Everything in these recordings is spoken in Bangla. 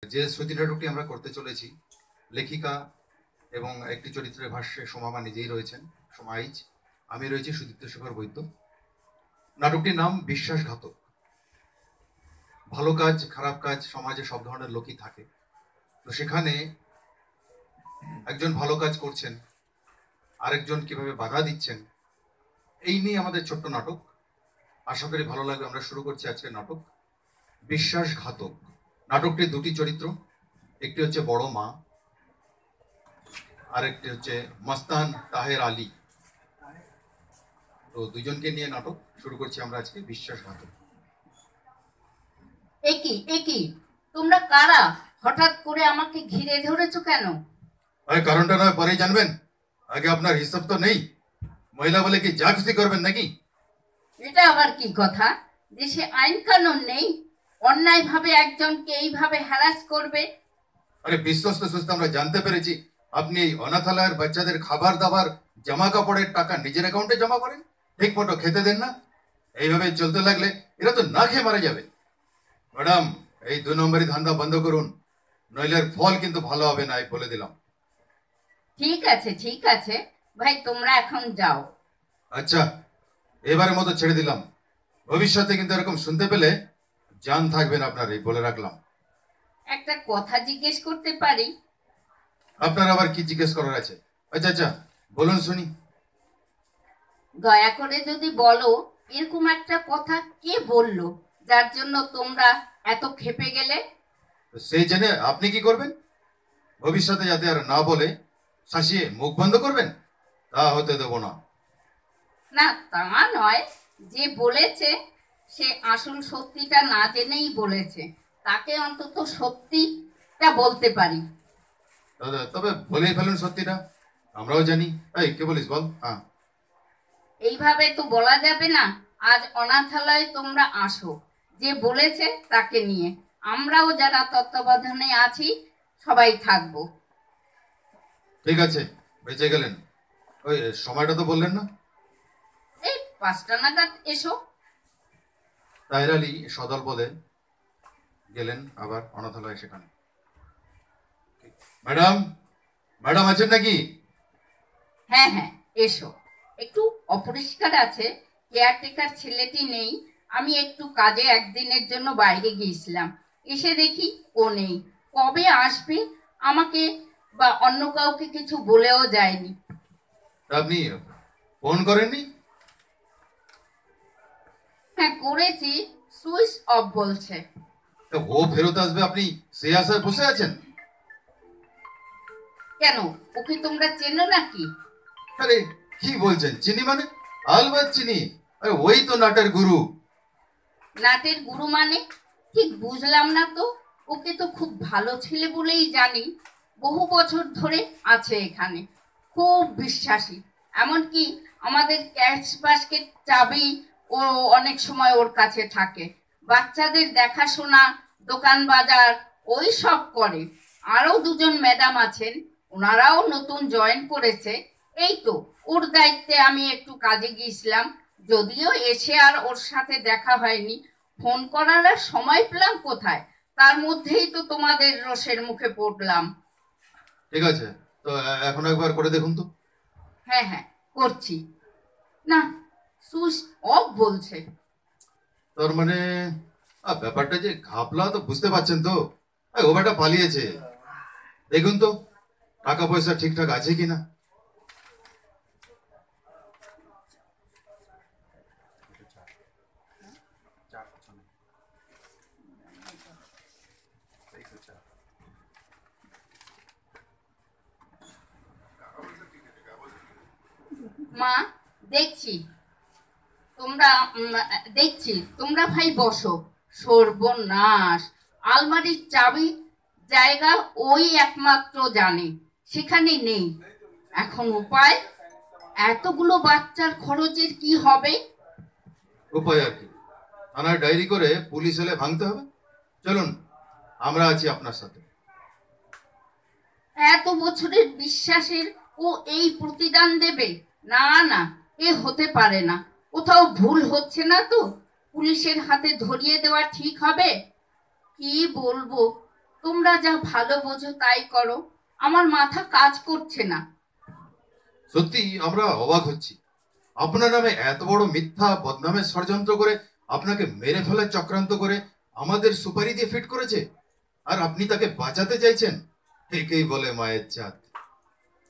যে শ্রুতি নাটকটি আমরা করতে চলেছি, লেখিকা এবং একটি চরিত্রের ভাষ্যে সোমামা নিজেই রয়েছেন, সোমাইজ, আমি রয়েছি সুদীপ্ত শেখর বৈদ্য। নাটকটির নাম বিশ্বাসঘাতক। ভালো কাজ খারাপ কাজ সমাজে সব ধরনের লোকই থাকে, তো সেখানে একজন ভালো কাজ করছেন, আরেকজন কিভাবে বাধা দিচ্ছেন, এই নিয়ে আমাদের ছোট্ট নাটক। আশা করি ভালো লাগবে। আমরা শুরু করছি আজকের নাটক বিশ্বাসঘাতক। নাটকটির দুটি চরিত্র, একটি হচ্ছে বড় মা, আরেকটি হচ্ছে মস্তান তাহের আলী। তো দুজনকে নিয়ে নাটক শুরু করছি আমরা আজকে বিশ্বাসঘাতক। একই একই তোমরা কারা? হঠাৎ করে আমাকে ঘিরে ধরেছো কেন? আরে কারণটা নয় পরেই জানবেন, আগে আপনার হিসাব তো নেই। মহিলা বলে কি যা খুশি করবেন নাকি? এটা আবার কি কথা? দেশে আইন কানুন নেই? অন্যায় ভাবে একজনকে এইভাবে হ্যারাস করবে? আরে বিশ্বস্ত সুস্থ আমরা জানতে পেরেছি আপনি এই অনাথালয়ের বাচ্চাদের খাবার দাবার জামা কাপড়ের টাকা নিজের অ্যাকাউন্টে জমা করেন, ঠিক মতো খেতে দেন না। এইভাবে চলতে লাগলে এরা তো না খেয়ে মারা যাবে। ম্যাডাম, এই 2 নম্বরই ধান্দা বন্ধ করুন, নইলে এর ফল কিন্তু ভালো হবে না, বলে দিলাম। ঠিক আছে ভাই, তোমরা এখন যাও। আচ্ছা, এবারের মতো ছেড়ে দিলাম। ভবিষ্যতে কিন্তু এরকম শুনতে পেলে জান থাকবেন আপনার, এই বলে রাখলাম। একটা কথা জিজ্ঞেস করতে পারি? আপনার আবার কি জিজ্ঞেস করার আছে? আচ্ছা আচ্ছা, বলুন শুনি। দয়া করে যদি বলো, এরকম একটা কথা কে বললো যার জন্য তোমরা এত ক্ষেপে গেলে? সেই জেনে আপনি কি করবেন? ভবিষ্যতে যাতে আর না বলে শাসিয়ে মুখ বন্ধ করবেন, তা হতে দেব না। না, তা নয়, যে বলেছে সে আসল সত্যিটা না জেনেই বলেছে, তাকে অন্তত সত্যিটা বলতে পারি। তবে বলেই ফেলুন সত্যিটা, আমরাও জানি। এই কে বলিস বল। হ্যাঁ, এইভাবে তো বলা যাবে না। আজ অনাথালয়ে তোমরা আসো, যে বলেছে তাকে নিয়ে আমরাও যারা তত্ত্বাবধানে আছি সবাই থাকবো। ঠিক আছে, বেঁচে গেলেন। ওই সময়টা তো বললেন না? এই 5টা নাগাদ এসো। তাহের আলী সদল বলে গেলেন আবার অনাথালয়। সেখানে ম্যাডাম, ম্যাডাম আছেন নাকি? হ্যাঁ হ্যাঁ, এসো। একটু অপরিষ্কার আছে, কেয়ারটেকার ছেলেটি নেই। আমি একটু কাজে একদিনের জন্য বাইরে গিয়েছিলাম, এসে দেখি ও নেই। কবে আসবে আমাকে বা অন্য কাউকে কিছু বলেও যায়নি। আপনি ফোন করেননি? হ্যাঁ করেছি, সুইচ অফ বলছে। ও ফেরত আসবে, আপনি সেই আশায় বসে আছেন? কেন, ওকে তোমরা চেনো নাকি? আরে কি বলছেন, চিনি মানে? আলবাত চিনি। আরে ওই তো নাটের গুরু। নাটের গুরু মানে? ঠিক বুঝলাম না তো। ওকে তো খুব ভালো ছেলে বলেই জানি, বহু বছর ধরে আছে এখানে, খুব বিশ্বাসী। এমনকি আমাদের ক্যাশ বাস্কেট চাবি ও অনেক সময় ওর কাছে থাকে। বাচ্চাদের দেখাশোনা, দোকান বাজার ওই সব করে। আরও 2জন ম্যাডাম আছেন, ওনারাও নতুন জয়েন করেছে। এই তো ওর দায়িত্বে আমি একটু কাজে গিয়েছিলাম, যদিও এসে আর ওর সাথে দেখা হয়নি। ফোন করার আর সময় পেলাম কোথায়? তার মধ্যেই তো তোমাদের রোষের মুখে পড়লাম। ঠিক আছে, তো এখন একবার করে দেখুন তো। হ্যাঁ হ্যাঁ, করছি। না, সুইচ অফ বলছে। তার মানে ব্যাপারটা যে ঘাপলা, তো বুঝতে পারছেন তো? ও ব্যাটা পালিয়েছে। দেখুন তো টাকা পয়সা ঠিকঠাক আছে কিনা। মা, দেখছি তোমরা দেখছি তোমরা ভাই বসো। সর্বনাশ! আলমারির চাবি জায়গা ওই একমাত্র জানে, সেখানে নেই। এখন উপায়? এতগুলো বাচ্চার খরচের কি হবে? উপায় আর কি, থানায় ডায়েরি করে পুলিশ এলে ভাঙতে হবে। চলুন, আমরা আছি আপনার সাথে। এত বছরের বিশ্বাসের ও এই প্রতিদান দেবে? না না, এ হতে পারে না। কোথাও ভুল হচ্ছে না তো? পুলিশের হাতে ধরিয়ে দেওয়া ঠিক হবে? কি বলবো, তোমরা যা ভালো বোঝো তাই করো, আমার মাথা কাজ করছে না। সত্যি আমরা অবাক হচ্ছি, আপনার নামে এত বড় মিথ্যা বদনামের ষড়যন্ত্র করে আপনাকে মেরে ফেলার চক্রান্ত করে আমাদের সুপারি দিয়ে ফিট করেছে, আর আপনি তাকে বাঁচাতে চাইছেন। একেই বলে মায়ের জাত।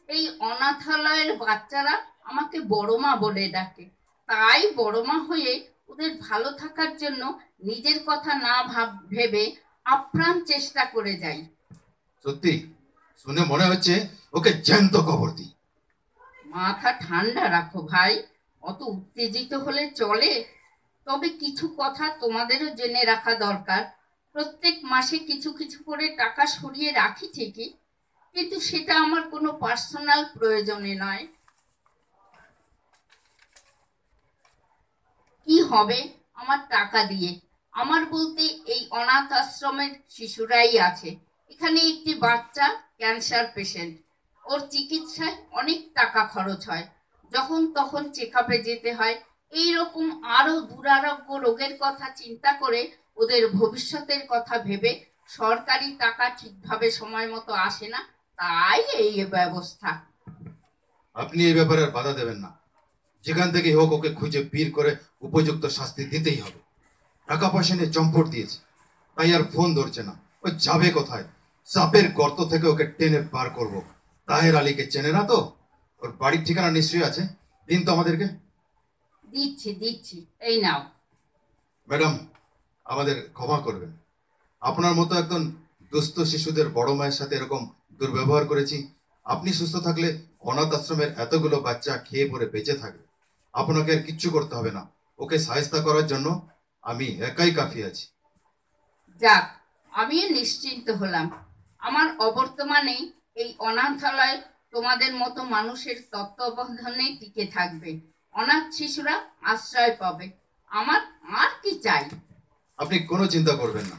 এই অনাথালয়ের বাচ্চারা আমাকে বড় মা বলে ডাকে, তাই বড় মা হয়ে ওদের ভালো থাকার জন্য নিজের কথা না ভেবে আপ্রাণ চেষ্টা করে যাই। সত্যি শুনে মনে হচ্ছে ওকে জ্যান্ত কবর দিই। মাথা ঠান্ডা রাখো ভাই, অত উত্তেজিত হলে চলে? তবে কিছু কথা তোমাদেরও জেনে রাখা দরকার। প্রত্যেক মাসে কিছু কিছু করে টাকা সরিয়ে রাখি ঠিকই, কিন্তু সেটা আমার কোনো পার্সোনাল প্রয়োজনে নয়। কি হবে আমার টাকা দিয়ে? আমার বলতে এই অনাথ আশ্রমের শিশুরাই আছে। এখানে একটি বাচ্চা ক্যান্সার পেশেন্ট, ওর চিকিৎসায় অনেক টাকা খরচ হয়, যখন তখন চেক আপে যেতে হয়। এইরকম আরো দুরারোগ্য রোগের কথা চিন্তা করে ওদের ভবিষ্যতের কথা ভেবে সরকারি টাকা ঠিকভাবে সময় মতো আসে না, তাই এই ব্যবস্থা। আপনি এই ব্যাপারে আর বাধা দেবেন না। যেখান থেকে হোক ওকে খুঁজে বের করে উপযুক্ত শাস্তি দিতেই হবে। টাকা পয়সা নিয়ে চম্পট দিয়েছে, তাই আর ফোন ধরছে না। ও যাবে কোথায়? সাপের গর্ত থেকে ওকে টেনে বার করব। তাহের আলীকে চেনে না তো? ওর বাড়ির ঠিকানা নিশ্চয়ই আছে, দিন তো আমাদেরকে। দিচ্ছি দিচ্ছি, এই নাও। ম্যাডাম, আমাদের ক্ষমা করবেন। আপনার মতো একজন দুস্থ শিশুদের বড় মায়ের সাথে এরকম দুর্ব্যবহার করেছি। আপনি সুস্থ থাকলে অনাথ আশ্রমের এতগুলো বাচ্চা খেয়ে পরে বেঁচে থাকবে। আপনাকে আর কিচ্ছু করতে হবে না। ওকে সাহায্য করার জন্য আমি একাই কাফি আছি। যাক, আমিও নিশ্চিন্ত হলাম। আমার অবর্তমানে এই অনাথালয় তোমাদের মতো মানুষের তত্ত্বাবধানে টিকে থাকবে, অনাথ শিশুরা আশ্রয় পাবে। আমার আর কি চাই? আপনি কোনো চিন্তা করবেন না,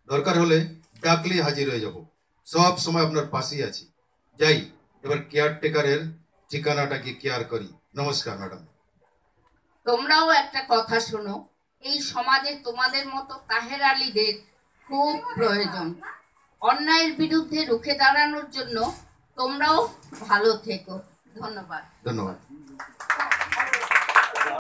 দরকার হলে ডাকলেই হাজির হয়ে যাব। সব সময় আপনার পাশেই আছি। যাই, এবার কেয়ারটেকারের ঠিকানাটা কি কেয়ার করি। নমস্কার ম্যাডাম। তোমরাও একটা কথা শোনো, এই সমাজে তোমাদের মতো তাহের আলীদের খুব প্রয়োজন। অন্যায়ের বিরুদ্ধে রুখে দাঁড়ানোর জন্য তোমরাও ভালো থেকো। ধন্যবাদ। ধন্যবাদ।